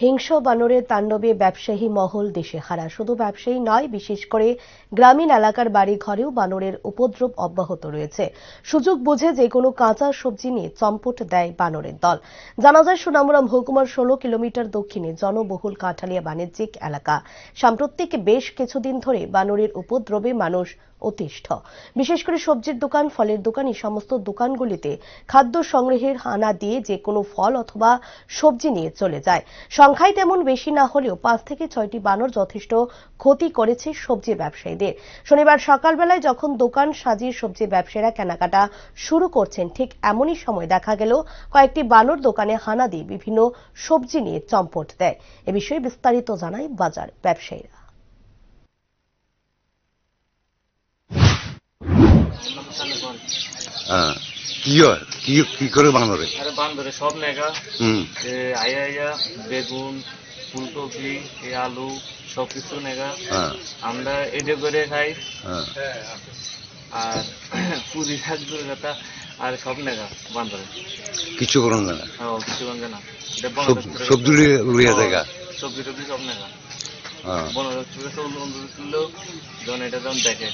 হিংস্র বানরের তাণ্ডবে ব্যবসায়ী মহল দিশেহারা। শুধু ব্যবসায়ী নয়, বিশেষ করে গ্রামীণ এলাকার বাড়ি ঘরেও বানরের উপদ্রব অব্যাহত রয়েছে। সুযোগ বুঝে যে কোনো কাঁচা সবজি নিয়ে চম্পট দেয় বানরের দল। জানা যায়, সোনামুড়া মহকুমার 16 কিলোমিটার দক্ষিণে জনবহুল কাঁঠালিয়া বাণিজ্যিক এলাকা। সাম্প্রতিক বেশ কিছুদিন ধরে বানরের উপদ্রবে মানুষ অতিষ্ঠ। বিশেষ করে সবজির দোকান, ফলের দোকান, এই সমস্ত দোকানগুলিতে খাদ্য সংগ্রহের হানা দিয়ে যে কোনো ফল অথবা সবজি নিয়ে চলে যায়। সংখ্যায় তেমন বেশি না হলেও 5 থেকে 6টি বানর যথেষ্ট ক্ষতি করেছে সবজি ব্যবসায়ীদের। শনিবার সকালবেলায় যখন দোকান সাজিয়ে সবজি ব্যবসায়ীরা কেনাকাটা শুরু করছেন, ঠিক এমনই সময় দেখা গেল কয়েকটি বানর দোকানে হানা দিয়ে বিভিন্ন সবজি নিয়ে চম্পট দেয়। এ বিষয়ে বিস্তারিত জানায় বাজার ব্যবসায়ীরা। কি করে বানরে? আরে বান্দরে সব নেগা, আইয়া বেগুন, ফুলকপি, আলু সবকিছু নেগা। আমরা এটা করে খাই। আর পুরি শাক কথা আর সব নেগা বান্দরে কিছু করুন না। কিছু করবে না। সবজি লইয়া জায়গা সবজি টবজি সব নেগা। বন যখন এটা যখন দেখে